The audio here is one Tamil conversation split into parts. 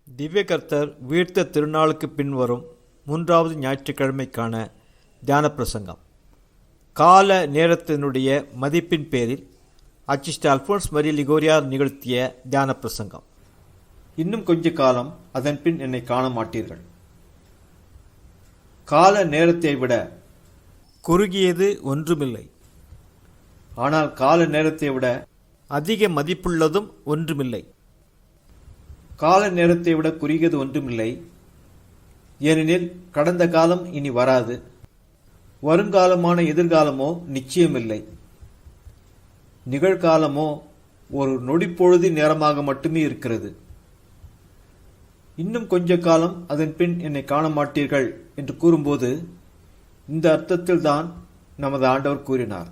திவ்யகர்த்தர் உயிர்த்த திருநாளுக்கு பின்வரும் 3வது ஞாயிற்றுக்கிழமைக்கான தியான பிரசங்கம். கால நேரத்தினுடைய மதிப்பின் பேரில் அச்சிஸ்டர் அல்போன்ஸ் மரி லிகோரியார் நிகழ்த்திய தியான பிரசங்கம். இன்னும் கொஞ்ச காலம், அதன் பின் என்னை காண மாட்டீர்கள். கால நேரத்தை விட குறுகியது ஒன்றுமில்லை, ஆனால் கால நேரத்தை விட அதிக மதிப்புள்ளதும் ஒன்றுமில்லை. கால நேரத்தை விட குறுகியது ஒன்றுமில்லை, ஏனெனில் கடந்த காலம் இனி வராது, வருங்காலமான எதிர்காலமோ நிச்சயமில்லை. நிகழ்காலமோ ஒரு நொடிப்பொழுது நேரமாக மட்டுமே இருக்கிறது. இன்னும் கொஞ்ச காலம், அதன் பின் என்னை காண மாட்டீர்கள் என்று கூறும்போது இந்த அர்த்தத்தில் தான் நமது ஆண்டவர் கூறினார்.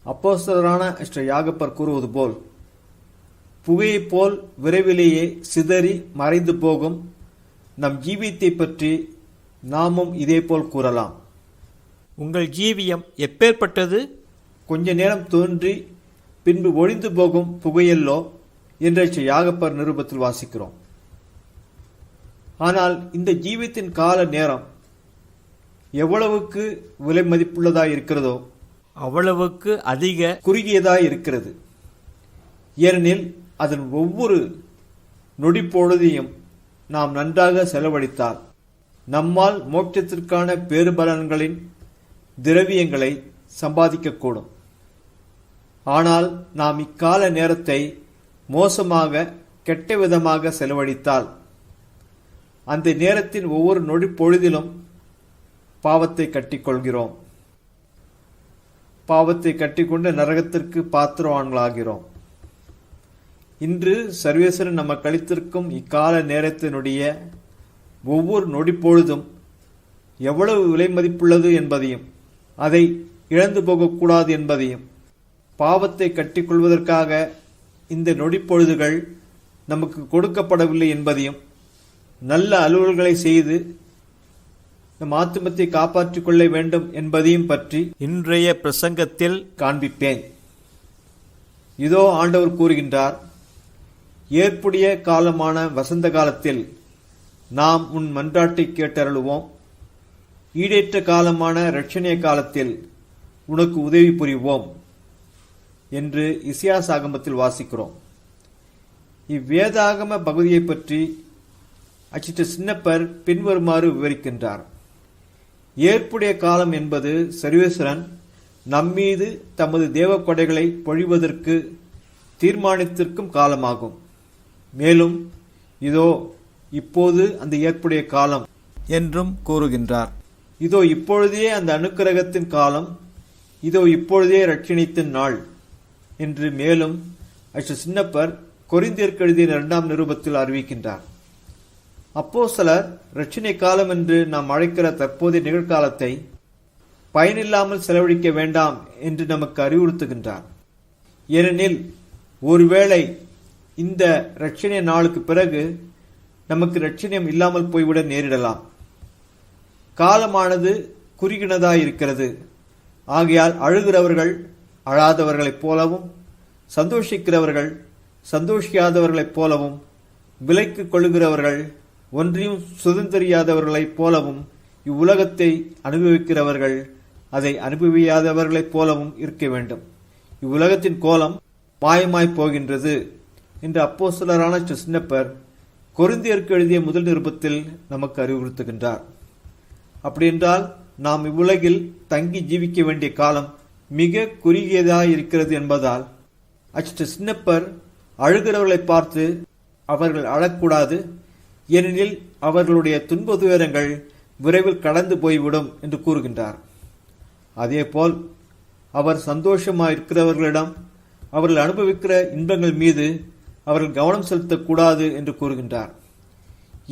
அப்போஸ்தலரான யாகப்பர் கூறுவது போல், புகையைப் போல் விரைவிலேயே சிதறி மறைந்து போகும் நம் ஜீவியத்தை பற்றி நாமும் இதேபோல் கூறலாம். உங்கள் ஜீவியம் எப்பேற்பட்டது? கொஞ்ச நேரம் தோன்றி பின்பு ஒழிந்து போகும் புகையல்லோ என்ற யாகப்பர் நிருபத்தில் வாசிக்கிறோம். ஆனால் இந்த ஜீவியத்தின் கால நேரம் எவ்வளவுக்கு விலை மதிப்புள்ளதாய் இருக்கிறதோ அவ்வளவுக்கு அதிக குறுகியதாய் இருக்கிறது. ஏனெனில் அதன் ஒவ்வொரு நொடிப்பொழுதையும் நாம் நன்றாக செலவழித்தால் நம்மால் மோட்சத்திற்கான பேறுபலன்களின் திரவியங்களை சம்பாதிக்கக்கூடும். ஆனால் நாம் இக்கால நேரத்தை மோசமாக கெட்ட விதமாக செலவழித்தால் அந்த நேரத்தின் ஒவ்வொரு நொடிப்பொழுதிலும் பாவத்தை கட்டிக்கொள்கிறோம். பாவத்தை கட்டிக்கொண்டு நரகத்திற்கு பாத்திரவான்களாகிறோம். இன்று சர்வேஸ்வரன் நம்ம கழித்திருக்கும் இக்கால நேரத்தினுடைய ஒவ்வொரு நொடிப்பொழுதும் எவ்வளவு விலை மதிப்புள்ளது என்பதையும், அதை இழந்து போகக்கூடாது என்பதையும், பாவத்தை கட்டிக்கொள்வதற்காக இந்த நொடிப்பொழுதுகள் நமக்கு கொடுக்கப்படவில்லை என்பதையும், நல்ல அலுவல்களை செய்து நம் ஆத்துமத்தை காப்பாற்றிக் கொள்ள வேண்டும் என்பதையும் பற்றி இன்றைய பிரசங்கத்தில் காண்பிப்பேன். இதோ ஆண்டவர் கூறுகின்றார், ஏற்புடைய காலமான வசந்த காலத்தில் நாம் உன் மன்றாட்டை கேட்டருளுவோம். ஈடேற்ற காலமான இரட்சணிய காலத்தில் உனக்கு உதவி புரிவோம் என்று இசையாஸ் ஆகமத்தில் வாசிக்கிறோம். இவ்வேதாகம பகுதியை பற்றி அச்சிட்ட சின்னப்பர் பின்வருமாறு விவரிக்கின்றார். ஏற்புடைய காலம் என்பது சர்வேஸ்வரன் நம்மீது தமது தேவ கொடைகளை பொழிவதற்கு தீர்மானித்திருக்கும் காலமாகும். மேலும் இதோ இப்போது அந்த ஏற்புடைய காலம் என்றும் கூறுகின்றார். இதோ இப்பொழுதே அந்த அனுக்கிரகத்தின் காலம், இதோ இப்பொழுதே இரட்சணித்தின் நாள் என்று மேலும் சின்னப்பர் கொரிந்தியருக்கு எழுதிய 2ஆம் நிருபத்தில் அறிவிக்கின்றார். அப்போஸ்தலர் இரட்சணை காலம் என்று நாம் அழைக்கிற தற்போதைய நிகழ்காலத்தை பயனில்லாமல் செலவழிக்க வேண்டாம் என்று நமக்கு அறிவுறுத்துகின்றார். ஏனெனில் ஒருவேளை இந்த இரட்சணிய நாளுக்கு பிறகு நமக்கு இரட்சணியம் இல்லாமல் போய்விட நேரிடலாம். காலமானது குறுகினதாயிருக்கிறது. ஆகையால் அழுகிறவர்கள் அழாதவர்களைப் போலவும், சந்தோஷிக்கிறவர்கள் சந்தோஷியாதவர்களைப் போலவும், விலைக்கு கொள்ளுகிறவர்கள் ஒன்றையும் சுதந்திரியாதவர்களைப் போலவும், இவ்வுலகத்தை அனுபவிக்கிறவர்கள் அதை அனுபவியாதவர்களைப் போலவும் இருக்க வேண்டும். இவ்வுலகத்தின் கோலம் மாயமாய் போகின்றது என்று அப்போஸ்தலரான சின்னப்பர் கொரிந்தியருக்கு எழுதிய முதல் நிருபத்தில் நமக்கு அறிவுறுத்துகின்றார். அப்படியென்றால் நாம் இவ்வுலகில் தங்கி ஜீவிக்க வேண்டிய காலம் மிக குறுகியதாயிருக்கிறது என்பதால் சின்னப்பர் அழுகிறவர்களை பார்த்து அவர்கள் அழக்கூடாது, ஏனெனில் அவர்களுடைய துன்ப துயரங்கள் விரைவில் கடந்து போய்விடும் என்று கூறுகின்றார். அதேபோல் அவர் சந்தோஷமாயிருக்கிறவர்களிடம் அவர்கள் அனுபவிக்கிற இன்பங்கள் மீது அவர்கள் கவனம் செலுத்தக்கூடாது என்று கூறுகின்றார்.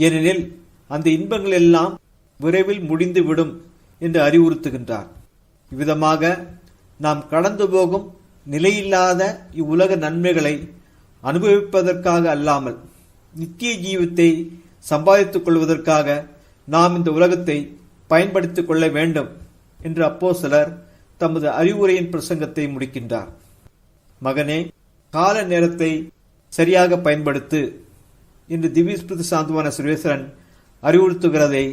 ஏனெனில் அந்த இன்பங்கள் எல்லாம் விரைவில் முடிந்து விடும் என்று அறிவுறுத்துகின்றார். இவ்விதமாக நாம் கடந்து போகும் நிலையில்லாத இவ்வுலக நன்மைகளை அனுபவிப்பதற்காக அல்லாமல் நித்திய ஜீவத்தை சம்பாதித்துக் கொள்வதற்காக நாம் இந்த உலகத்தை பயன்படுத்திக் கொள்ள வேண்டும் என்று அப்போஸ்தலர் தமது அறிவுரையின் பிரசங்கத்தை முடிக்கின்றார். மகனே, கால நேரத்தை சரியாக பயன்படுத்து. என்று திவ்யஸ்பிருதி சாந்துவான சர்வேஸ்வரன் அறிவுறுத்துகிறதை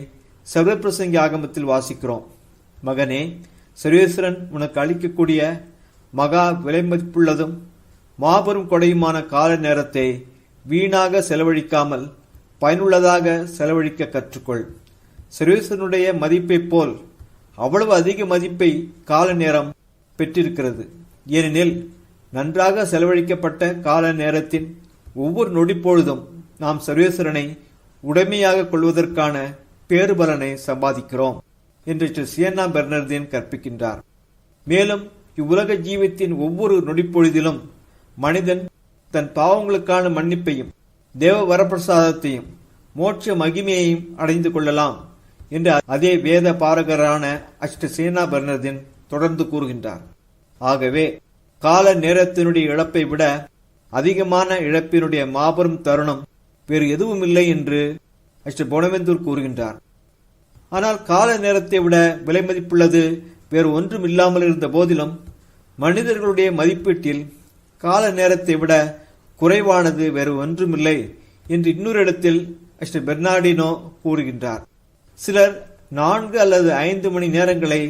சர்வப்பிரசங்கி ஆகமத்தில் வாசிக்கிறோம். மகனே, சர்வேஸ்வரன் உனக்கு அளிக்கக்கூடிய மகா விலைமதிப்புள்ளதும் மாபெரும் கொடையுமான கால நேரத்தை வீணாக செலவழிக்காமல் பயனுள்ளதாக செலவழிக்க கற்றுக்கொள். சர்வேஸ்வரனுடைய மதிப்பை போல் அவ்வளவு அதிக மதிப்பை கால நேரம் பெற்றிருக்கிறது. ஏனெனில் நன்றாக செலவழிக்கப்பட்ட கால நேரத்தின் ஒவ்வொரு நொடிப்பொழுதும் நாம் சர்வேஸ்வரனை உடைமையாக கொள்வதற்கான பேறுபலனை சம்பாதிக்கிறோம் என்று சியன்னா பெர்னர்தீன் கற்பிக்கின்றார். மேலும் இவ்வுலக ஜீவத்தின் ஒவ்வொரு நொடிப்பொழுதிலும் மனிதன் தன் பாவங்களுக்கான மன்னிப்பையும் தேவ வரப்பிரசாதத்தையும் மோட்ச மகிமையையும் அடைந்து கொள்ளலாம் என்று அதே வேத பாரகரான சேனா பெர்னர்தீன் தொடர்ந்து கூறுகின்றார். ஆகவே கால நேரத்தினுடைய இழப்பை விட அதிகமான இழப்பினுடைய மாபெரும் தருணம் வேறு எதுவும் இல்லை என்று போனவெந்தூர் கூறுகின்றார். ஆனால் கால நேரத்தை விட விலை மதிப்புள்ளது வேறு ஒன்றும் இல்லாமல் இருந்த போதிலும் மனிதர்களுடைய மதிப்பீட்டில் கால நேரத்தை விட குறைவானது வேறு ஒன்றுமில்லை என்று இன்னொரு இடத்தில் பெர்னார்டினோ கூறுகின்றார். சிலர் 4 அல்லது 5 மணி நேரங்களை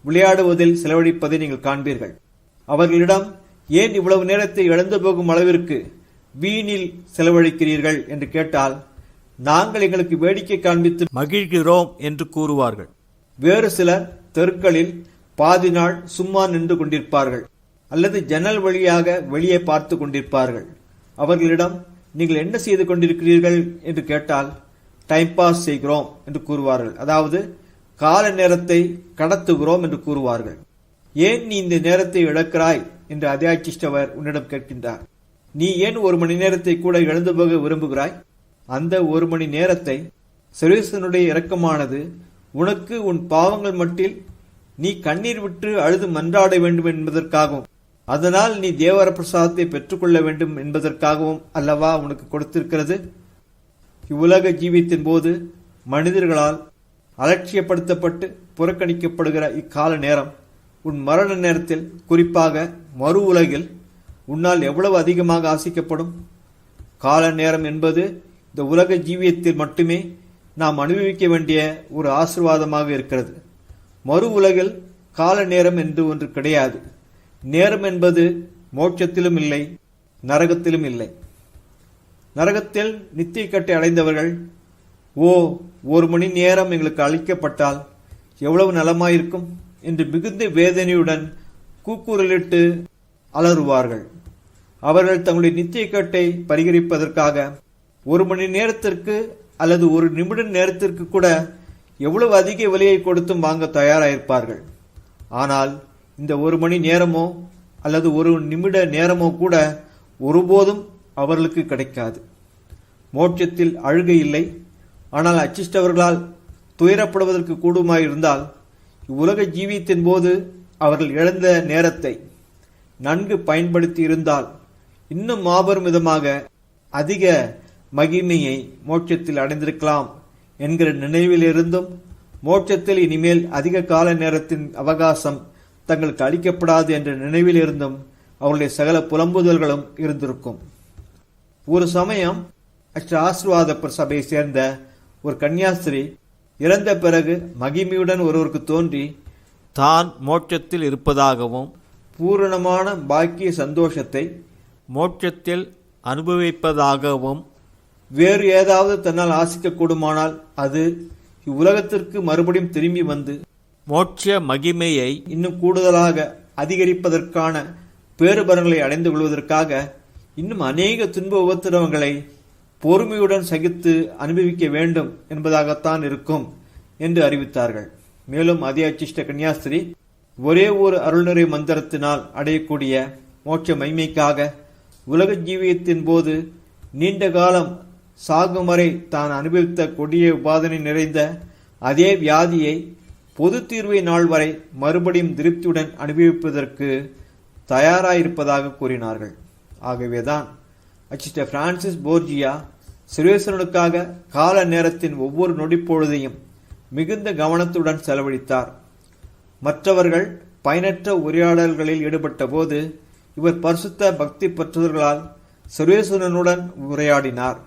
விளையாடுவதில் செலவழிப்பதை நீங்கள் காண்பீர்கள். அவர்களிடம் ஏன் இவ்வளவு நேரத்தை இழந்து போகும் அளவிற்கு வீணில் செலவழிக்கிறீர்கள் என்று கேட்டால், நாங்கள் எங்களுக்கு வேடிக்கை காண்பித்து மகிழ்கிறோம் என்று கூறுவார்கள். வேறு சிலர் தெருக்களில் பாதி நாள் சும்மா நின்று கொண்டிருப்பார்கள் அல்லது ஜன்னல் வழியாக வெளியே பார்த்து கொண்டிருப்பார்கள். அவர்களிடம் நீங்கள் என்ன செய்து கொண்டிருக்கிறீர்கள் என்று கேட்டால், டைம் பாஸ் செய்கிறோம் என்று கூறுவார்கள். அதாவது கால நேரத்தை கடத்துகிறோம் என்று கூறுவார்கள். ஏன் நீ இந்த நேரத்தை இழக்கிறாய் என்று அத்தியாச்சிஷ்டவர் உன்னிடம் கேட்கின்றார். நீ ஏன் 1 மணி நேரத்தை கூட இழந்து போக விரும்புகிறாய்? அந்த 1 மணி நேரத்தை சர்வேஸ்வரனுடைய இரக்கமானது உனக்கு உன் பாவங்கள் மட்டில் நீ கண்ணீர் விட்டு அழுது மன்றாட வேண்டும் என்பதற்காகவும், அதனால் நீ தேவர பிரசாதத்தை பெற்றுக்கொள்ள வேண்டும் என்பதற்காகவும் அல்லவா உனக்கு கொடுத்திருக்கிறது. இவ்வுலக ஜீவியத்தின் போது மனிதர்களால் அலட்சியப்படுத்தப்பட்டு புறக்கணிக்கப்படுகிற இக்கால நேரம் உன் மரண நேரத்தில், குறிப்பாக மறு உலகில் உன்னால் எவ்வளவு அதிகமாக ஆசிக்கப்படும். கால நேரம் என்பது இந்த உலக ஜீவியத்தில் மட்டுமே நாம் அனுபவிக்க வேண்டிய ஒரு ஆசீர்வாதமாக இருக்கிறது. மறு உலகில் கால நேரம் என்று ஒன்று கிடையாது. நேரம் என்பது மோட்சத்திலும் இல்லை, நரகத்திலும் இல்லை. நரகத்தில் நித்திய கட்டை அடைந்தவர்கள், ஓ 1 மணி நேரம் எங்களுக்கு அளிக்கப்பட்டால் எவ்வளவு நலமாயிருக்கும் என்று மிகுந்த வேதனையுடன் கூக்குரலிட்டு அலறுவார்கள். அவர்கள் தங்களுடைய நித்திய கட்டை பரிகரிப்பதற்காக 1 மணி நேரத்திற்கு அல்லது 1 நிமிட நேரத்திற்கு கூட எவ்வளவு அதிக விலையை கொடுத்தும் வாங்க தயாராயிருப்பார்கள். ஆனால் இந்த 1 மணி நேரமோ அல்லது 1 நிமிட நேரமோ கூட ஒருபோதும் அவர்களுக்கு கிடைக்காது. மோட்சத்தில் அழுகை இல்லை. ஆனால் அச்சிஷ்டவர்களால் துயரப்படுவதற்கு கூடுமாயிருந்தால், இவ்வுலக ஜீவியத்தின் போது அவர்கள் இழந்த நேரத்தை நன்கு பயன்படுத்தி இருந்தால் இன்னும் மாபெரும் விதமாக அதிக மகிமையை மோட்சத்தில் அடைந்திருக்கலாம் என்கிற நினைவிலிருந்தும், மோட்சத்தில் இனிமேல் அதிக கால நேரத்தின் அவகாசம் தங்களுக்கு அளிக்கப்படாது என்ற நினைவில் இருந்தும் அவருடைய சகல புலம்புதல்களும் இருந்திருக்கும். ஒரு சமயம் ஆசீர்வாத சபையை சேர்ந்த ஒரு கன்னியாஸ்திரி இறந்த பிறகு மகிமையுடன் ஒருவருக்கு தோன்றி தான் மோட்சத்தில் இருப்பதாகவும் பூரணமான பாக்கிய சந்தோஷத்தை மோட்சத்தில் அனுபவிப்பதாகவும் வேறு ஏதாவது தன்னால் ஆசிக்க கூடுமானால் அது இவ்வுலகத்திற்கு மறுபடியும் திரும்பி வந்து மோட்ச மகிமையை இன்னும் கூடுதலாக அதிகரிப்பதற்கான பேறுபலன்களை அடைந்து கொள்வதற்காக இன்னும் அநேக துன்ப உபத்திரவங்களை பொறுமையுடன் சகித்து அனுபவிக்க வேண்டும் என்பதாகத்தான் இருக்கும் என்று அறிவித்தார்கள். மேலும் அதே அச்சிஷ்ட கன்னியாஸ்திரி ஒரே ஒரு அருள்நிறை மந்திரத்தினால் அடையக்கூடிய மோட்ச மகிமைக்காக உலக ஜீவியத்தின் போது நீண்ட காலம் சாகும் வரை தான் அனுபவித்த கொடிய உபாதனை நிறைந்த அதே வியாதியை பொது தீர்வை நாள் வரை மறுபடியும் திருப்தியுடன் அனுபவிப்பதற்கு தயாராயிருப்பதாக கூறினார்கள். ஆகவேதான் அச்சிஸ்டர் பிரான்சிஸ் போர்ஜியா சர்வேஸ்வரனுக்காக கால நேரத்தின் ஒவ்வொரு நொடிப்பொழுதையும் மிகுந்த கவனத்துடன் செலவழித்தார். மற்றவர்கள் பயனற்ற உரையாடல்களில் ஈடுபட்ட போது இவர் பரிசுத்த பக்தி பற்றுதல்களால் சர்வேஸ்வரனுடன் உரையாடினார்.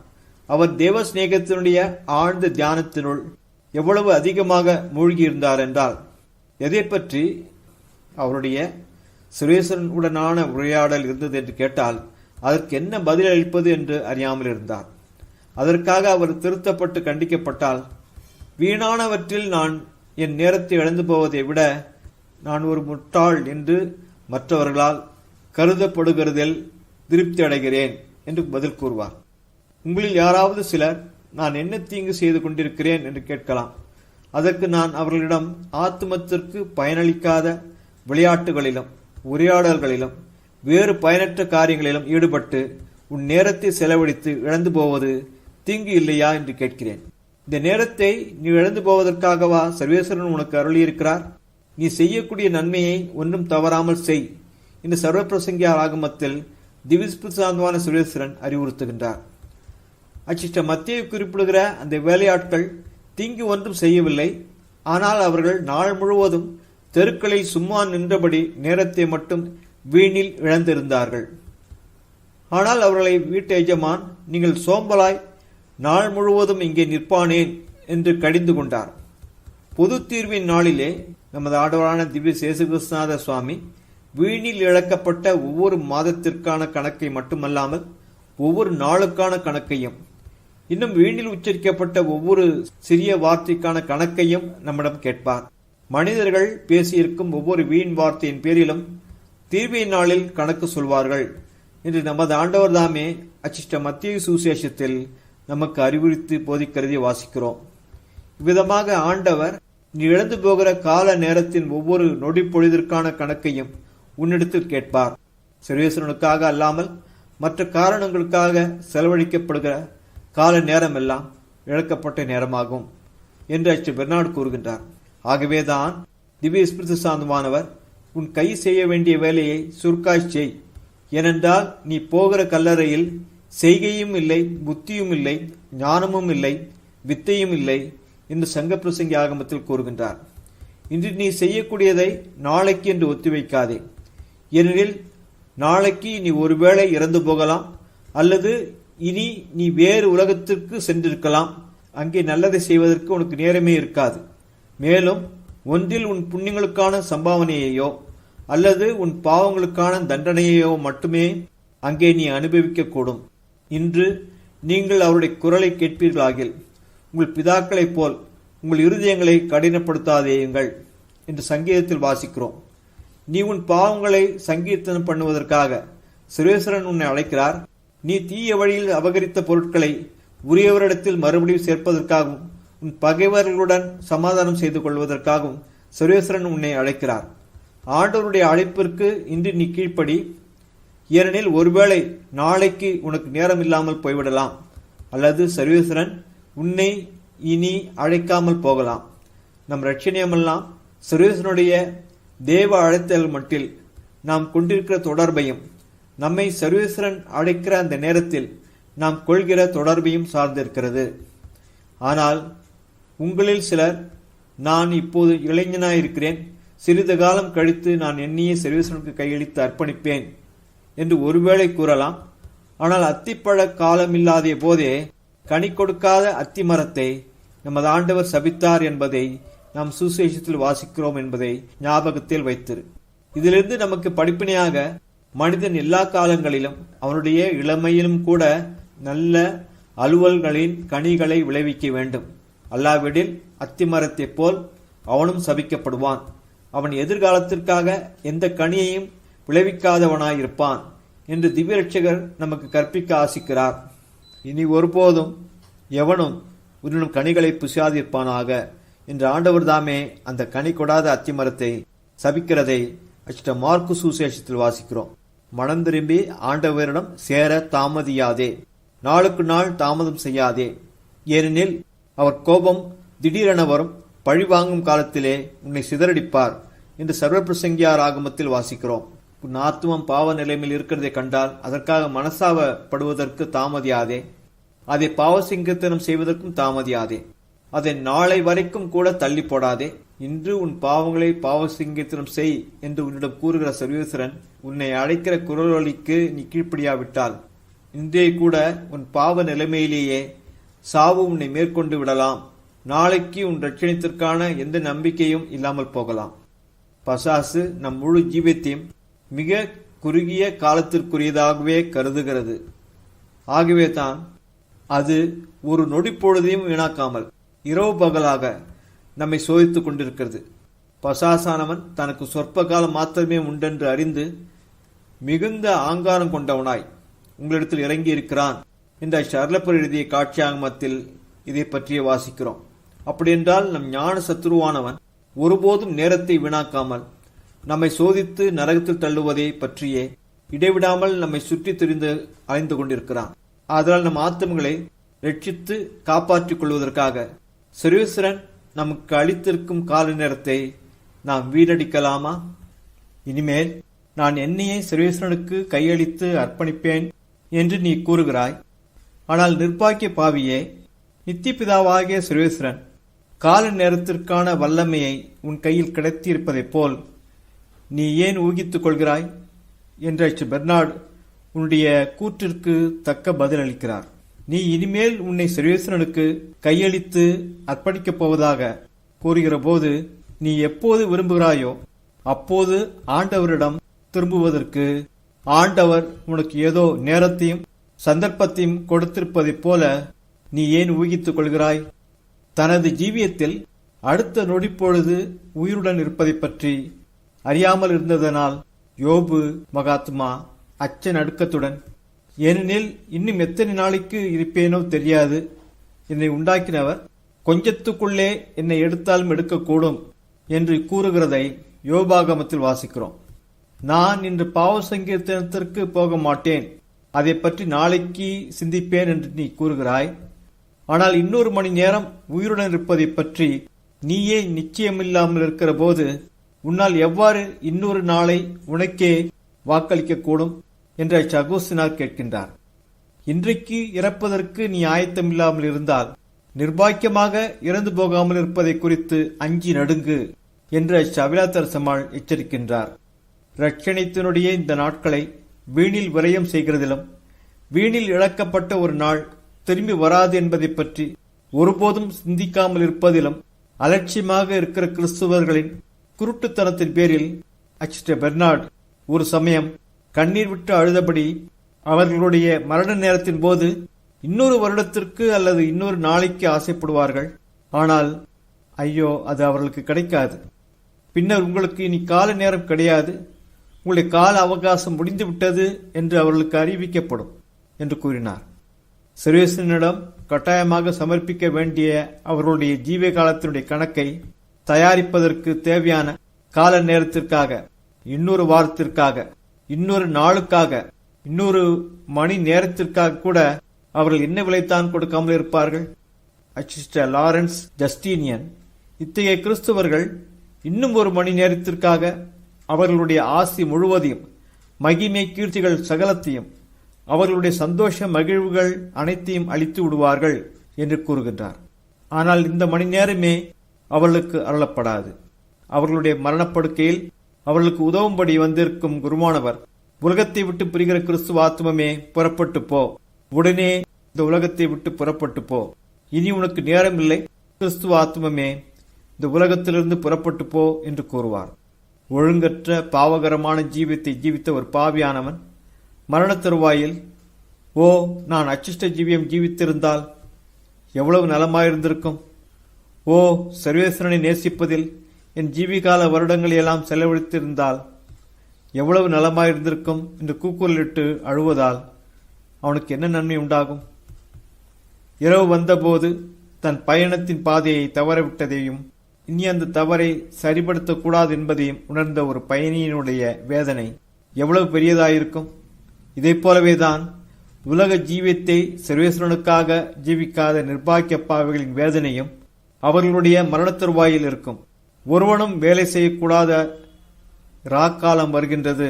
அவர் தேவ சிநேகத்தினுடைய ஆழ்ந்த தியானத்தினுள் எவ்வளவு அதிகமாக மூழ்கியிருந்தார் என்றால், எதை பற்றி அவருடைய சுரேசனுடனான உரையாடல் இருந்தது என்று கேட்டால் அதற்கு என்ன பதில் அளிப்பது என்று அறியாமல் இருந்தார். அதற்காக அவர் திருத்தப்பட்டு கண்டிக்கப்பட்டால், வீணானவற்றில் நான் என் நேரத்தை இழந்து போவதை விட நான் ஒரு முட்டாள் என்று மற்றவர்களால் கருதப்படுகிறதில் திருப்தி அடைகிறேன் என்று பதில் கூறுவார். உங்களில் யாராவது சிலர் நான் என்ன தீங்கு செய்து கொண்டிருக்கிறேன் என்று கேட்கலாம். அதற்கு நான் அவர்களிடம் ஆத்துமத்திற்கு பயனளிக்காத விளையாட்டுகளிலும் உரையாடல்களிலும் வேறு பயனற்ற காரியங்களிலும் ஈடுபட்டு உன் நேரத்தை செலவழித்து இழந்து போவது தீங்கு இல்லையா என்று கேட்கிறேன். இந்த நேரத்தை நீ இழந்து போவதற்காகவா சர்வேஸ்வரன் உனக்கு அருளியிருக்கிறார்? நீ செய்யக்கூடிய நன்மையை ஒன்றும் தவறாமல் செய் என்று சர்வப்பிரசங்கியார் ஆகமத்தில் திவ்யஸ்பிரசாந்தமான சுரேஸ்வரன் அறிவுறுத்துகின்றார். அச்சிஷ்ட மத்தியை குறிப்பிடுகிற அந்த வேலையாட்கள் தீங்கு ஒன்றும் செய்யவில்லை. ஆனால் அவர்கள் நாள் முழுவதும் தெருக்களில் சும்மா நின்றபடி நேரத்தை மட்டும் வீணில் இழந்திருந்தார்கள். ஆனால் அவர்களை வீட்டு எஜமான், நீங்கள் சோம்பலாய் நாள் முழுவதும் இங்கே நிற்பானேன் என்று கடிந்து கொண்டார். பொது தீர்வின் நாளிலே நமது ஆண்டவரான திவ்ய சேசுகிருஷ்ணநாத சுவாமி வீணில் இழக்கப்பட்ட ஒவ்வொரு மாதத்திற்கான கணக்கை மட்டுமல்லாமல் ஒவ்வொரு நாளுக்கான கணக்கையும், இன்னும் வீணில் உச்சரிக்கப்பட்ட ஒவ்வொரு சிறிய வார்த்தைக்கான கணக்கையும் நம்மிடம் கேட்பார். மனிதர்கள் பேசியிருக்கும் ஒவ்வொரு வீண் வார்த்தையின் பேரிலும் தீர்வின் நாளில் கணக்கு சொல்வார்கள் என்று நமது ஆண்டவர் தாமே அச்சிஷ்ட மத்திய சுசேஷத்தில் நமக்கு அறிவுறுத்தி போதிக்கிறதை வாசிக்கிறோம். இவ்விதமாக ஆண்டவர் நீ இழந்து போகிற கால நேரத்தின் ஒவ்வொரு நொடி பொழுதிற்கான கணக்கையும் உன்னிடத்தில் கேட்பார். சர்வேஸ்வரனுக்காக அல்லாமல் மற்ற காரணங்களுக்காக செலவழிக்கப்படுகிற கால நேரம் எல்லாம் இழக்கப்பட்ட நேரமாகும் என்று அச்சு பெர்னார்டு கூறுகின்றார். ஆகவேதான் திவ்ய ஸ்பிரித்துசாந்தமானவர் உன் கை செய்ய வேண்டிய வேலையை சுருக்காய் செய், ஏனென்றால் நீ போகிற கல்லறையில் செய்கையும் இல்லை, புத்தியும் இல்லை, ஞானமும் இல்லை, வித்தையும் இல்லை என்று சங்க பிரசங்கி ஆகமத்தில் கூறுகின்றார். இன்று நீ செய்யக்கூடியதை நாளைக்கு என்று ஒத்திவைக்காதே. ஏனெனில் நாளைக்கு நீ ஒருவேளை இறந்து போகலாம், அல்லது இனி நீ வேறு உலகத்திற்கு சென்றிருக்கலாம். அங்கே நல்லதை செய்வதற்கு உனக்கு நேரமே இருக்காது. மேலும் ஒன்றில் உன் புண்ணியங்களுக்கான சம்பாவனையையோ அல்லது உன் பாவங்களுக்கான தண்டனையையோ மட்டுமே அங்கே நீ அனுபவிக்கக்கூடும். இன்று நீங்கள் அவருடைய குரலை கேட்பீர்களாகில் உங்கள் பிதாக்களைப் போல் உங்கள் இருதயங்களை கடினப்படுத்தாதேயுங்கள் என்று சங்கீதத்தில் வாசிக்கிறோம். நீ உன் பாவங்களை சங்கீர்த்தனம் பண்ணுவதற்காக சுரேஸ்வரன் உன்னை அழைக்கிறார். நீ தீய வழியில் அபகரித்த பொருட்களை உரியவரிடத்தில் மறுபடியும் சேர்ப்பதற்காகவும் உன் பகைவர்களுடன் சமாதானம் செய்து கொள்வதற்காகவும் சுரேஸ்வரன் உன்னை அழைக்கிறார். ஆண்டவருடைய அழைப்பிற்கு இன்று நீ கீழ்ப்படி. ஏனெனில் ஒருவேளை நாளைக்கு உனக்கு நேரம் இல்லாமல் போய்விடலாம், அல்லது சர்வேஸ்வரன் உன்னை இனி அழைக்காமல் போகலாம். நம் ரட்சணியமெல்லாம் சர்வேஸ்வரனுடைய தேவ அழைத்தல் மட்டில் நாம் கொண்டிருக்கிற தொடர்பையும் நம்மை சர்வேஸ்வரன் அழைக்கிற அந்த நேரத்தில் நாம் கொள்கிற தொடர்பையும் சார்ந்திருக்கிறது. ஆனால் உங்களில் சிலர், நான் இப்போது இளைஞனாயிருக்கிறேன், சிறிது காலம் கழித்து நான் என்னையே சர்வேஸ்வரனுக்கு கையளித்து அர்ப்பணிப்பேன் என்று ஒருவேளை கூறலாம். ஆனால் அத்திப்பழ காலமில்லாத போதே கனி கொடுக்காத அத்தி மரத்தை நமது ஆண்டவர் சபித்தார் என்பதை நாம் சுசேஷத்தில் வாசிக்கிறோம் என்பதை ஞாபகத்தில் வைத்திரு. இதிலிருந்து நமக்கு படிப்பினையாக மனிதன் எல்லா காலங்களிலும் அவனுடைய இளமையிலும் கூட நல்ல அலுவல்களின் கனிகளை விளைவிக்க வேண்டும். அல்லாவிடில் அத்திமரத்தைப் போல் அவனும் சபிக்கப்படுவான். அவன் எதிர்காலத்திற்காக எந்த கனியையும் விளைவிக்காதவனாயிருப்பான் என்று திவ்ய ரட்சகர் நமக்கு கற்பிக்க ஆசிக்கிறார். இனி ஒருபோதும் எவனும் உன்னும் கனிகளை புசியாதிருப்பானாக என்று ஆண்டவர் தாமே அந்த கனி கொடாத அத்திமரத்தை சபிக்கிறதை அச்சிட்ட மார்க்கு சுசேஷத்தில் வாசிக்கிறோம். மனம் திரும்பி ஆண்டவரிடம் சேர தாமதியாதே, நாளுக்கு நாள் தாமதம் செய்யாதே. ஏனெனில் அவர் கோபம் திடீரென வரும், பழிவாங்கும் காலத்திலே உன்னை சிதறடிப்பார் என்று சர்வப்பிரசங்கியார் ஆகமத்தில் வாசிக்கிறோம். உன் ஆத்துமம் பாவ நிலைமையில் இருக்கிறதை கண்டால் அதற்காக மனசாவப்படுவதற்கு தாமதியாதே, அதை பாவ சிங்கத்தனம் செய்வதற்கும் தாமதியாதே. அதை நாளை வரைக்கும் கூட தள்ளி போடாதே. இன்று உன் பாவங்களை பாவ சிங்கத்தனம் செய் என்று உன்னிடம் கூறுகிற சர்வேஸ்வரன் உன்னை அழைக்கிற குரலொலிக்கு நீ கீழ்ப்படியாவிட்டால் இன்றே கூட உன் பாவ நிலைமையிலேயே சாவு உன்னை மேற்கொண்டு விடலாம். நாளைக்கு உன் ரட்சணத்திற்கான எந்த நம்பிக்கையும் இல்லாமல் போகலாம். பசாசு நம் முழு ஜீவியத்தையும் மிக குறுகிய காலத்திற்குரியதாகவே கருதுகிறது. ஆகவே தான் அது ஒரு நொடி பொழுதையும் வீணாக்காமல் இரவு பகலாக நம்மை சோதித்துக் கொண்டிருக்கிறது. பசாசானவன் தனக்கு சொற்ப காலம் மாத்திரமே உண்டென்று அறிந்து மிகுந்த ஆங்காரம் கொண்டவனாய் உங்களிடத்தில் இறங்கி இருக்கிறான் என்ற ஷர்லப்பர் எழுதிய காட்சியாகமத்தில் இதை பற்றிய வாசிக்கிறோம். அப்படியென்றால் நம் ஞான சத்துருவானவன் ஒருபோதும் நேரத்தை வீணாக்காமல் நம்மை சோதித்து நரகத்தில் தள்ளுவதை பற்றியே இடைவிடாமல் நம்மை சுற்றி திரிந்து அலைந்து கொண்டிருக்கிறான். அதனால் நம் ஆத்மங்களை ரட்சித்து காப்பாற்றிக் கொள்வதற்காக சர்வேஸ்வரன் நமக்கு அளித்திருக்கும் கால நேரத்தை நாம் வீணடிக்கலாமா? இனிமேல் நான் என்னையே சர்வேஸ்வரனுக்கு கையளித்து அர்ப்பணிப்பேன் என்று நீ கூறுகிறாய். ஆனால் நிர்பாக்கிய பாவியே, நித்திய சர்வேஸ்வரன் கால நேரத்திற்கான வல்லமையை உன் கையில் கிடைத்திருப்பதைப் போல் நீ ஏன் ஊகித்துக் கொள்கிறாய் என்ற பெர்னார்டு உன்னுடைய கூற்றிற்கு தக்க பதில் அளிக்கிறார். நீ இனிமேல் உன்னை சர்வேஸ்வரனுக்கு கையளித்து அர்ப்பணிக்கப் போவதாக கூறுகிற போது நீ எப்போது விரும்புகிறாயோ அப்போது ஆண்டவரிடம் திரும்புவதற்கு ஆண்டவர் உனக்கு ஏதோ நேரத்தையும் சந்தர்ப்பத்தையும் கொடுத்திருப்பதைப் போல நீ ஏன் ஊகித்துக் கொள்கிறாய்? தனது ஜீவியத்தில் அடுத்த நொடிப்பொழுது உயிருடன் இருப்பதை பற்றி அறியாமல் இருந்ததனால் யோபு மகாத்மா அச்ச நடுக்கத்துடன், ஏனெனில் இன்னும் எத்தனை நாளைக்கு இருப்பேனோ தெரியாது, என்னை உண்டாக்கினவர் கொஞ்சத்துக்குள்ளே என்னை எடுத்தாலும் எடுக்கக்கூடும் என்று கூறுகிறதை யோபாகமத்தில் வாசிக்கிறோம். நான் இன்று பாவ சங்கீர்த்தனத்திற்கு போக மாட்டேன், அதை பற்றி நாளைக்கு சிந்திப்பேன் என்று நீ கூறுகிறாய். ஆனால் இன்னொரு மணி நேரம் உயிருடன் இருப்பதை பற்றி நீயே நிச்சயமில்லாமல் இருக்கிற போது உன்னால் எவ்வாறு இன்னொரு நாளை உனக்கே வாக்களிக்கக்கூடும் என்று அகூஸ்தினார் கேட்கின்றார். இன்றைக்கு இறப்பதற்கு நீ ஆயத்தமில்லாமல் இருந்தால் நிர்பாக்கியமாக இறந்து போகாமல் இருப்பதை குறித்து அஞ்சி நடுங்கு என்று அவிலாத்தரசம்மாள் எச்சரிக்கின்றார். ரட்சணித்தினுடைய இந்த நாட்களை வீணில் விரயம் செய்கிறதிலும் வீணில் இழக்கப்பட்ட ஒரு நாள் திரும்பி வராது என்பதை பற்றி ஒருபோதும் சிந்திக்காமல் இருப்பதிலும் அலட்சியமாக இருக்கிற கிறிஸ்துவர்களின் குருட்டுத்தனத்தின் பேரில் பெர்னார்டு ஒரு சமயம் கண்ணீர் விட்டு அழுதபடி அவர்களுடைய மரண நேரத்தின் போது இன்னொரு வருடத்திற்கு அல்லது இன்னொரு நாளைக்கு ஆசைப்படுவார்கள். ஆனால் ஐயோ, அது அவர்களுக்கு கிடைக்காது. பின்னர் உங்களுக்கு இனி கால நேரம் கிடையாது, உங்களுடைய கால அவகாசம் முடிந்துவிட்டது என்று அவர்களுக்கு அறிவிக்கப்படும் என்று கூறினார். சர்வேஸ்வரனிடம் கட்டாயமாக சமர்ப்பிக்க வேண்டிய அவர்களுடைய ஜீவ காலத்தினுடைய கணக்கை தயாரிப்பதற்கு தேவையான கால நேரத்திற்காக, இன்னொரு வாரத்திற்காக, இன்னொரு நாளுக்காக, இன்னொரு மணி நேரத்திற்காக கூட அவர்கள் என்ன விலைத்தான் கொடுக்காமல் இருப்பார்கள்? அசிஸ்டர் லாரன்ஸ் ஜஸ்டீனியன் இத்தகைய கிறிஸ்தவர்கள் இன்னும் ஒரு மணி நேரத்திற்காக அவர்களுடைய ஆசி முழுவதையும், மகிமை கீர்த்திகள் சகலத்தையும், அவர்களுடைய சந்தோஷ மகிழ்வுகள் அனைத்தையும் அளித்து விடுவார்கள் என்று கூறுகின்றார். ஆனால் இந்த மணி நேரமே அவர்களுக்கு அருளப்படாது. அவர்களுடைய மரணப்படுக்கையில் அவர்களுக்கு உதவும்படி வந்திருக்கும் குருவானவர், உலகத்தை விட்டு பிரிகிற கிறிஸ்துவ ஆத்மமே புறப்பட்டு போ, உடனே இந்த உலகத்தை விட்டு புறப்பட்டு போ, இனி உனக்கு நேரம் இல்லை, கிறிஸ்துவ ஆத்மமே இந்த உலகத்திலிருந்து புறப்பட்டு போ என்று கூறுவார். ஒழுங்கற்ற பாவகரமான ஜீவியத்தை ஜீவித்த ஒரு பாவியானவன் மரண தருவாயில், ஓ, நான் அச்சிஷ்ட ஜீவியம் ஜீவித்திருந்தால் எவ்வளவு நலமாயிருந்திருக்கும், ஓ, சர்வேஸ்வரனை நேசிப்பதில் என் ஜீவிகால வருடங்களையெல்லாம் செலவழித்திருந்தால் எவ்வளவு நலமாயிருந்திருக்கும் என்று கூக்குரலிட்டு அழுவதால் அவனுக்கு என்ன நன்மை உண்டாகும்? இரவு வந்தபோது தன் பயணத்தின் பாதையை தவறவிட்டதையும் இனி அந்த தவறை சரிபடுத்தக்கூடாது என்பதையும் உணர்ந்த ஒரு பயணியினுடைய வேதனை எவ்வளவு பெரியதாயிருக்கும்? இதை போலவேதான் உலக ஜீவியத்தை சர்வேஸ்வரனுக்காக ஜீவிக்காத நிர்பாக்கிய பாவிகளின் வேதனையும் அவர்களுடைய மரணத்தருவாயில் இருக்கும். ஒருவனும் வேலை செய்யக்கூடாத ராக்காலம் வருகின்றது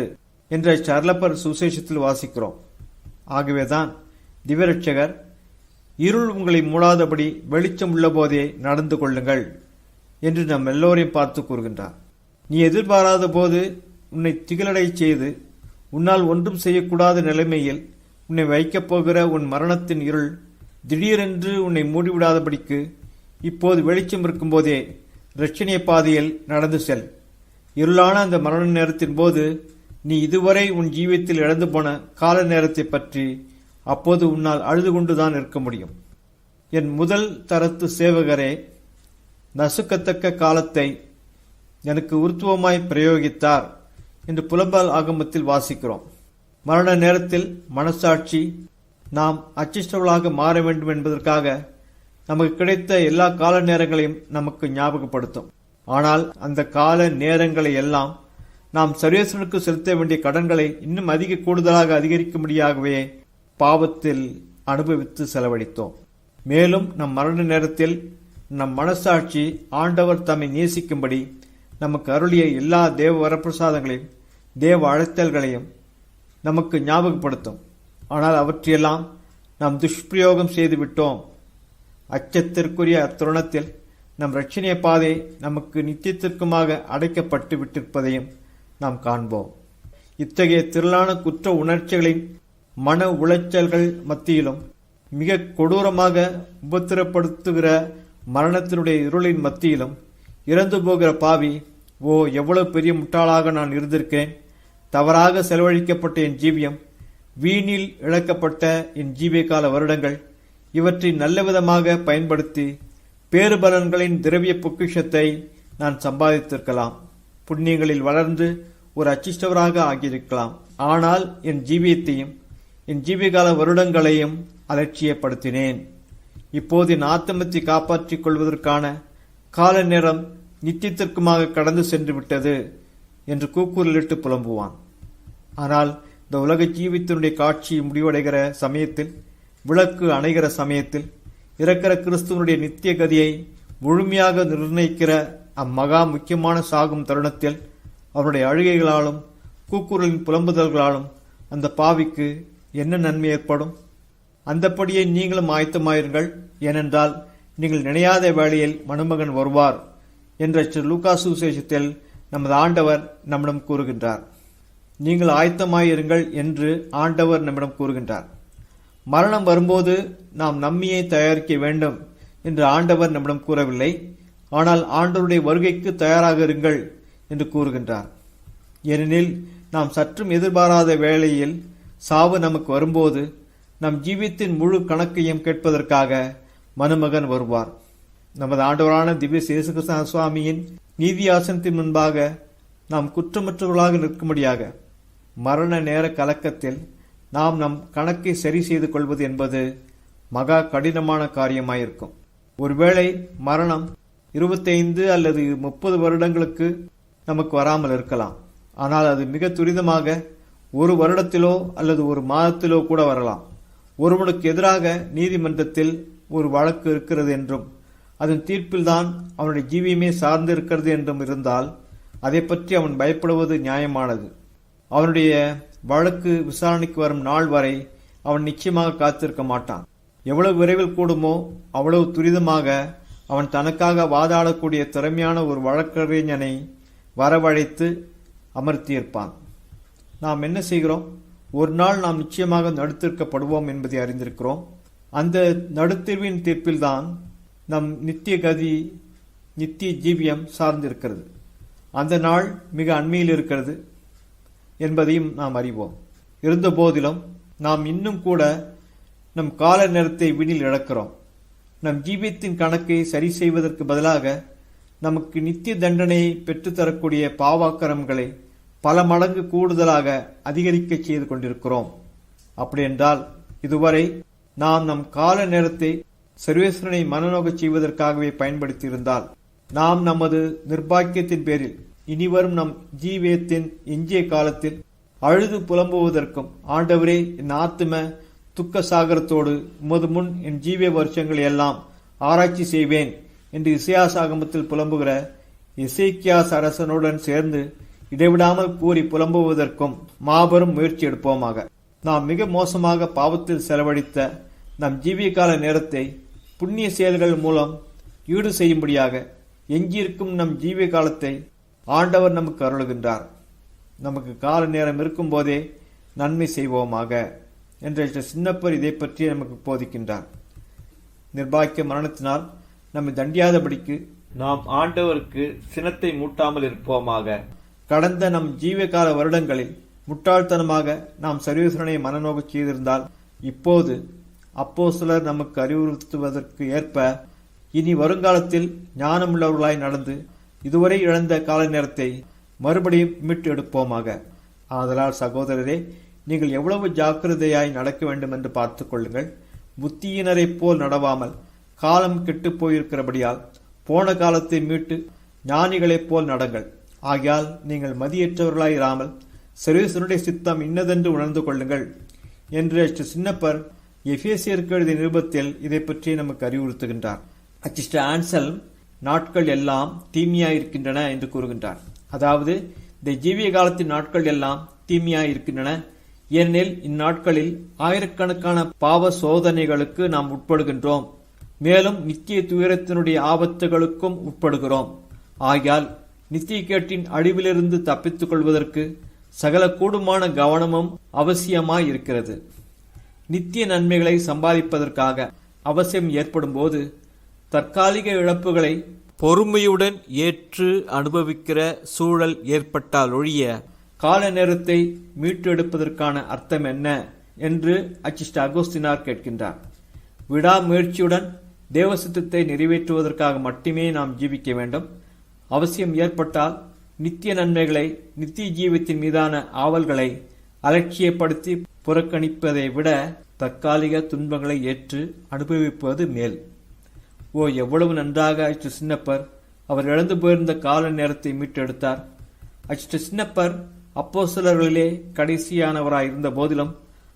என்ற சர்லப்பர் சுசேஷத்தில் வாசிக்கிறோம். ஆகவேதான் திவ்யரட்சகர், இருள் உங்களை மூடாதபடி வெளிச்சம் உள்ள போதே நடந்து கொள்ளுங்கள் என்று நம் எல்லோரையும் பார்த்து கூறுகின்றார். நீ எதிர்பாராத போது உன்னை திகழடை செய்து உன்னால் ஒன்றும் செய்யக்கூடாத நிலைமையில் உன்னை வைக்கப் போகிற உன் மரணத்தின் இருள் திடீரென்று உன்னை மூடிவிடாதபடிக்கு இப்போது வெளிச்சம் இருக்கும்போதே இரட்சணிய பாதையில் நடந்து செல். இருளான அந்த மரண நேரத்தின் போது நீ இதுவரை உன் ஜீவியத்தில் இழந்து போன கால நேரத்தை பற்றி அப்போது உன்னால் அழுது கொண்டுதான் இருக்க முடியும். என் முதல் தரத்து சேவகரே, நசுக்கத்தக்க காலத்தை எனக்கு உருத்துவமாய் பிரயோகித்தார் என்று புலம்பல் ஆகமத்தில் வாசிக்கிறோம். மரண நேரத்தில் மனசாட்சி நாம் அச்சிஷ்டவர்களாக மாற வேண்டும் என்பதற்காக நமக்கு கிடைத்த எல்லா கால நேரங்களையும் நமக்கு ஞாபகப்படுத்தும். ஆனால் அந்த கால நேரங்களை எல்லாம் நாம் சர்வேஸ்வரனுக்கு செலுத்த வேண்டிய கடன்களை இன்னும் கூடுதலாக அதிகரிக்கும்படியாகவே பாவத்தில் அனுபவித்து செலவழித்தோம். மேலும் நம் மரண நேரத்தில் நம் மனசாட்சி ஆண்டவர் தம்மை நேசிக்கும்படி நமக்கு அருளிய எல்லா தேவ வரப்பிரசாதங்களையும் தேவ அழைத்தல்களையும் நமக்கு ஞாபகப்படுத்தும். ஆனால் அவற்றையெல்லாம் நாம் துஷ்பிரயோகம் செய்து விட்டோம். அச்சத்திற்குரிய அத்தருணத்தில் நம் இரட்சணிய பாதை நமக்கு நித்தியத்திற்குமாக அடைக்கப்பட்டு விட்டிருப்பதையும் நாம் காண்போம். இத்தகைய திரளான குற்ற உணர்ச்சிகளின் மன உளைச்சல்கள் மத்தியிலும் மிக கொடூரமாக உபத்திரப்படுத்துகிற மரணத்தினுடைய இருளின் மத்தியிலும் இறந்து போகிற பாவி, ஓ எவ்வளவு பெரிய முட்டாளாக நான் இருந்திருக்கேன், தவறாக செலவழிக்கப்பட்ட என் ஜீவியம், வீணில் இழக்கப்பட்ட என் ஜீவிய கால வருடங்கள், இவற்றை நல்லவிதமாக பயன்படுத்தி பேறுபலன்களின் திரவிய பொக்கிஷத்தை நான் சம்பாதித்திருக்கலாம். புண்ணியங்களில் வளர்ந்து ஒரு அச்சிஷ்டவராக ஆகியிருக்கலாம். ஆனால் என் ஜீவியத்தையும் என் ஜீவியகால வருடங்களையும் அலட்சியப்படுத்தினேன். இப்போது என் ஆத்மத்தை காப்பாற்றிக் கொள்வதற்கான கால நேரம் நித்தியத்திற்குமாக கடந்து சென்று விட்டது என்று கூக்குரலிட்டு புலம்புவான். ஆனால் இந்த உலக ஜீவித்தினுடைய காட்சி முடிவடைகிற சமயத்தில், விளக்கு அணைகிற சமயத்தில், இறக்கிற கிறிஸ்துவனுடைய நித்திய கதியை முழுமையாக நிர்ணயிக்கிற அம்மகா முக்கியமான சாகும் தருணத்தில் அவருடைய அழுகைகளாலும் கூக்குரலின் புலம்புதல்களாலும் அந்த பாவிக்கு என்ன நன்மை ஏற்படும்? அந்தப்படியே நீங்களும் ஆயத்தமாயிருங்கள், ஏனென்றால் நீங்கள் நினையாத வேளையில் மணமகன் வருவார் என்ற லூக்கா சுவிசேஷத்தில் நமது ஆண்டவர் நம்மிடம் கூறுகின்றார். நீங்கள் ஆயத்தமாயிருங்கள் என்று ஆண்டவர் நம்மிடம் கூறுகின்றார். மரணம் வரும்போது நாம் நம்மையை தயாரிக்க வேண்டும் என்று ஆண்டவர் நம்மிடம் கூறவில்லை. ஆனால் ஆண்டவருடைய வருகைக்கு தயாராக இருங்கள் என்று கூறுகின்றார். ஏனெனில் நாம் சற்றும் எதிர்பாராத வேளையில் சாவு நமக்கு வரும்போது நம் ஜீவியத்தின் முழு கணக்கையும் கேட்பதற்காக மணமகன் வருவார். நமது ஆண்டவரான திவ்ய இயேசு கிறிஸ்து சுவாமியின் நீதியாசனத்தின் முன்பாக நாம் குற்றமற்றவர்களாக நிற்கும்படியாக மரண நேர கலக்கத்தில் நாம் நம் கணக்கை சரி செய்து கொள்வது என்பது மகா கடினமான காரியமாயிருக்கும். ஒருவேளை மரணம் 25 அல்லது 30 வருடங்களுக்கு நமக்கு வராமல் இருக்கலாம். ஆனால் அது மிக துரிதமாக ஒரு வருடத்திலோ அல்லது ஒரு மாதத்திலோ கூட வரலாம். ஒருவனுக்கு எதிராக நீதிமன்றத்தில் ஒரு வழக்கு இருக்கிறது என்றும் அதன் தீர்ப்பில்தான் அவனுடைய ஜீவியமே சார்ந்து இருக்கிறது என்றும் இருந்தால் அதை பற்றி அவன் பயப்படுவது நியாயமானது. அவனுடைய வழக்கு விசாரணைக்கு வரும் நாள் வரை அவன் நிச்சயமாக காத்திருக்க மாட்டான். எவ்வளவு விரைவில் கூடுமோ அவ்வளவு துரிதமாக அவன் தனக்காக வாதாடக்கூடிய திறமையான ஒரு வழக்கறிஞனை வரவழைத்து அமர்த்தியிருப்பான். நாம் என்ன செய்கிறோம்? ஒரு நாள் நாம் நிச்சயமாக நடுத்திருக்கப்படுவோம் என்பதை அறிந்திருக்கிறோம். அந்த நடுத்தீர்வின் தீர்ப்பில்தான் நம் நித்திய கதி, நித்திய ஜீவியம் சார்ந்திருக்கிறது. அந்த நாள் மிக அண்மையில் இருக்கிறது என்பதையும் நாம் அறிவோம். இருந்த போதிலும் நாம் இன்னும் கூட நம் கால நேரத்தை வீணில் இழக்கிறோம். நம் ஜீவியத்தின் கணக்கை சரி செய்வதற்கு பதிலாக நமக்கு நித்திய தண்டனையை பெற்றுத்தரக்கூடிய பாவாக்கரங்களை பல மடங்கு கூடுதலாக அதிகரிக்க செய்து கொண்டிருக்கிறோம். அப்படியென்றால் இதுவரை நாம் நம் கால நேரத்தை சர்வேஸ்வரனை மனநோகச் செய்வதற்காகவே பயன்படுத்தியிருந்தால், நாம் நமது நிர்பாக்கியத்தின் பேரில் இனிவரும் நம் ஜீவியத்தின் எஞ்சிய காலத்தில் அழுது புலம்புவதற்கும், ஆண்டவரே என் ஆத்தும துக்க சாகரத்தோடு உமது முன் என் ஜீவிய வருஷங்களை எல்லாம் ஆராய்ச்சி செய்வேன் என்று இசையாசாகமத்தில் புலம்புகிற எசேக்கியாஸ் அரசனுடன் சேர்ந்து இடைவிடாமல் கூறி புலம்புவதற்கும் மாபெரும் முயற்சி எடுப்போமாக. நாம் மிக மோசமாக பாவத்தில் செலவழித்த நம் ஜீவிய கால நேரத்தை புண்ணிய செயல்கள் மூலம் ஈடு செய்யும்படியாக எங்கிருக்கும் நம் ஜீவிய காலத்தை ஆண்டவர் நமக்கு அருளுகின்றார். நமக்கு கால நேரம் இருக்கும் போதே நன்மை செய்வோமாக. என்ற சின்னப்பர் இதை பற்றி நமக்கு போதிக்கின்றார். நிர்பாக்கிய மரணத்தினால் நம்மை தண்டியாதபடிக்கு நாம் ஆண்டவருக்கு சினத்தை மூட்டாமல் இருப்போமாக. கடந்த நம் ஜீவகால வருடங்களில் முட்டாள்தனமாக நாம் சர்வேஸ்வரனை மனநோக்கச் செய்திருந்தால், இப்போது அப்போஸ்தலர் நமக்கு அறிவுறுத்துவதற்கு ஏற்ப இனி வருங்காலத்தில் ஞானமுள்ளவர்களாய் நடந்து இதுவரை இழந்த கால நேரத்தை மறுபடியும் மீட்டு எடுப்போமாக. ஆதலால் சகோதரரே, நீங்கள் எவ்வளவு ஜாக்கிரதையாய் நடக்க வேண்டும் என்று பார்த்துக் கொள்ளுங்கள். புத்தியினரைப் போல் நடவாமல் காலம் கெட்டுப் போயிருக்கிறபடியால் போன காலத்தை மீட்டு ஞானிகளைப் போல் நடங்கள். ஆகையால் நீங்கள் மதியற்றவர்களாய் இராமல் சர்வேஸ்வரனுடைய சித்தம் இன்னதென்று உணர்ந்து கொள்ளுங்கள் என்று சின்னப்பர் எபேசியருக்கு எழுதிய நிருபத்தில் இதை பற்றி நமக்கு அறிவுறுத்துகின்றார். அச்சிஸ்ட ஆன்சல்ம் நாட்கள் எல்லாம் தீமையாயிருக்கின்றன என்று கூறுகின்றார். அதாவது இந்த ஜீவிய காலத்தின் நாட்கள் எல்லாம் தீமையாயிருக்கின்றன. ஏனெனில் இந்நாட்களில் ஆயிரக்கணக்கான பாவ சோதனைகளுக்கு நாம் உட்படுகின்றோம். மேலும் நித்திய துயரத்தினுடைய ஆபத்துகளுக்கும் உட்படுகிறோம். ஆகையால் நித்திய கேட்டின் அழிவிலிருந்து தப்பித்துக் கொள்வதற்கு சகல கூடுமான கவனமும் அவசியமாய் இருக்கிறது. நித்திய நன்மைகளை சம்பாதிப்பதற்காக அவசியம் ஏற்படும் போது தற்காலிக இழப்புகளை பொறுமையுடன் ஏற்று அனுபவிக்கிற சூழல் ஏற்பட்டால் ஒழிய கால நேரத்தை மீட்டு எடுப்பதற்கான அர்த்தம் என்ன என்று அச்சிஸ்ட அகோஸ்தினார் கேட்கின்றார். விடாமுயற்சியுடன் தேவசித்தத்தை நிறைவேற்றுவதற்காக மட்டுமே நாம் ஜீவிக்க வேண்டும். அவசியம் ஏற்பட்டால் நித்திய நன்மைகளை, நித்திய ஜீவத்தின் மீதான ஆவல்களை அலட்சியப்படுத்தி புறக்கணிப்பதை விட தற்காலிக துன்பங்களை ஏற்று அனுபவிப்பது மேல். ஓ, எவ்வளவு நன்றாக சின்னப்பர் அவர் இழந்து போயிருந்த கால நேரத்தை மீட்டெடுத்தார். சின்னப்பர் அப்போஸ்தலர்களிலே கடைசியானவராய் இருந்த போதிலும்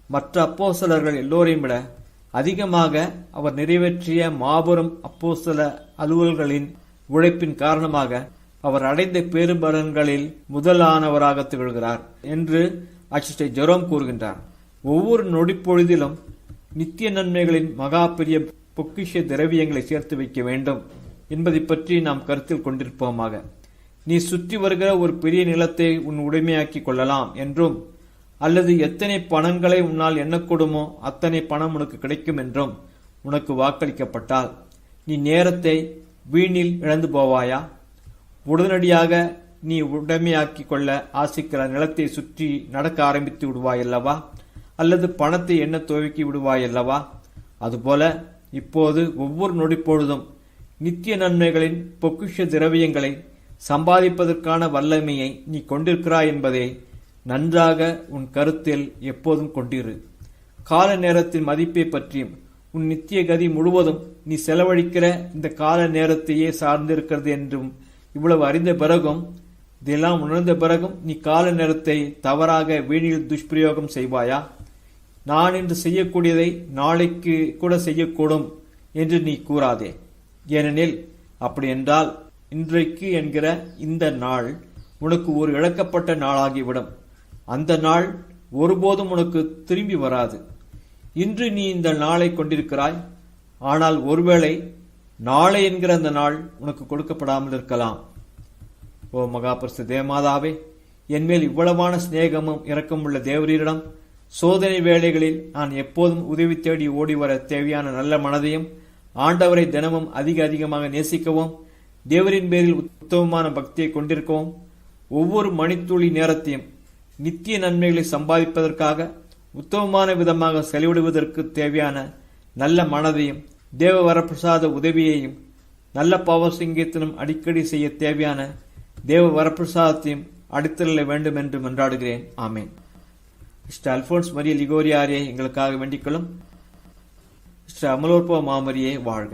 மற்ற அப்போஸ்தலர்கள் எல்லோரையும் விட அதிகமாக அவர் நிறைவேற்றிய மாபெரும் அப்போஸ்தல அலுவல்களின் உழைப்பின் காரணமாக அவர் அடைந்த பேருபலன்களில் முதலானவராக திகழ்கிறார் என்று அச்சிஸ்ட ஜெரோம் கூறுகின்றார். ஒவ்வொரு நொடிப்பொழுதிலும் நித்திய நன்மைகளின் மகா பெரிய பொக்கிஷ திரவியங்களை சேர்த்து வைக்க வேண்டும் என்பதை பற்றி நாம் கருத்தில் கொண்டிருப்போமாக. நீ சுற்றி வருகிற ஒரு பெரிய நிலத்தை உன் உடைமையாக்கி கொள்ளலாம் என்றும், அல்லது எத்தனை பணங்களை உன்னால் எண்ணக்கூடுமோ அத்தனை பணம் உனக்கு கிடைக்கும் என்றும் உனக்கு வாக்களிக்கப்பட்டால் நீ நேரத்தை வீணில் இழந்து போவாயா? உடனடியாக நீ உடைமையாக்கி கொள்ள ஆசிக்கிற நிலத்தை சுற்றி நடக்க ஆரம்பித்து விடுவாயல்லவா? அல்லது பணத்தை எண்ண துவக்கி விடுவாயல்லவா? அதுபோல இப்போது ஒவ்வொரு நொடிப்பொழுதும் நித்திய நன்மைகளின் பொக்கிஷ திரவியங்களை சம்பாதிப்பதற்கான வல்லமையை நீ கொண்டிருக்கிறாய் என்பதை நன்றாக உன் கருத்தில் எப்போதும் கொண்டிரு. கால நேரத்தின் மதிப்பை பற்றியும் உன் நித்திய கதி முழுவதும் நீ செலவழிக்கிற இந்த கால நேரத்தையே சார்ந்திருக்கிறது என்றும் இவ்வளவு அறிந்த பிறகும், இதெல்லாம் உணர்ந்த பிறகும் நீ கால நேரத்தை தவறாக வீணில் துஷ்பிரயோகம் செய்வாயா? நான் இன்று செய்யக்கூடியதை நாளைக்கு கூட செய்யக்கூடும் என்று நீ கூறாதே. ஏனெனில் அப்படி என்றால் இன்றைக்கு என்கிற இந்த நாள் உனக்கு ஒரு இழக்கப்பட்ட நாளாகிவிடும். அந்த நாள் ஒருபோதும் உனக்கு திரும்பி வராது. இன்று நீ இந்த நாளை கொண்டிருக்கிறாய், ஆனால் ஒருவேளை நாளை என்கிற அந்த நாள் உனக்கு கொடுக்கப்படாமல் இருக்கலாம். ஓ மகாபரிசு தேவமாதாவே, என்மேல் இவ்வளவான சிநேகமும் இரக்கமுள்ள தேவரீரிடம் சோதனை வேளைகளில் நான் எப்போதும் உதவி தேடி ஓடி வர தேவையான நல்ல மனதையும், ஆண்டவரை தினமும் அதிகமாக நேசிக்கவும், தேவரின் பேரில் உத்தமமான பக்தியை கொண்டிருக்கவும், ஒவ்வொரு மணித்துளி நேரத்தையும் நித்திய நன்மைகளை சம்பாதிப்பதற்காக உத்தமமான விதமாக செலவிடுவதற்கு தேவையான நல்ல மனதையும், தேவ வரப்பிரசாத உதவியையும், நல்ல பவர் சங்கீதனும் அடிக்கடி செய்ய தேவையான தேவ வரப்பிரசாதத்தையும் அடித்தள்ள வேண்டும் என்று மன்றாடுகிறேன். ஆமேன். மிஸ்டர் அல்போன்ஸ் மரிய லிகோரியாரே எங்களுக்காக வேண்டிக்கொள்ளும். மிஸ்டர் அமலோற்போ மாமரியே வாழ்க.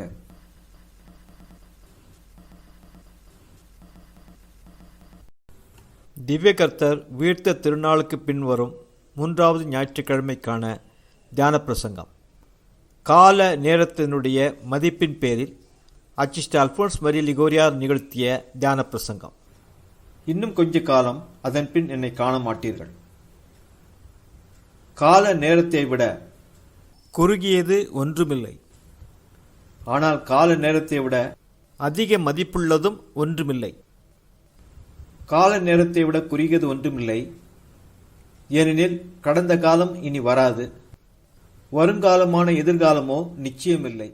திவ்ய கர்த்தர் உயிர்த்த திருநாளுக்கு பின்வரும் 3வது ஞாயிற்றுக்கிழமைக்கான தியான பிரசங்கம். கால நேரத்தினுடைய மதிப்பின் பேரில் அச்சிஸ்ட அல்போன்ஸ் மரிய லிகோரியார் நிகழ்த்திய தியான பிரசங்கம். இன்னும் கொஞ்ச காலம், அதன் பின் என்னை காண மாட்டீர்கள். கால நேரத்தை விட குறுகியது ஒன்றுமில்லை, ஆனால் கால நேரத்தை விட அதிக மதிப்புள்ளதும் ஒன்றுமில்லை. கால நேரத்தை விட குறுகியது ஒன்றுமில்லை, ஏனெனில் கடந்த காலம் இனி வராது, வருங்காலமான எதிர்காலமோ நிச்சயமில்லை.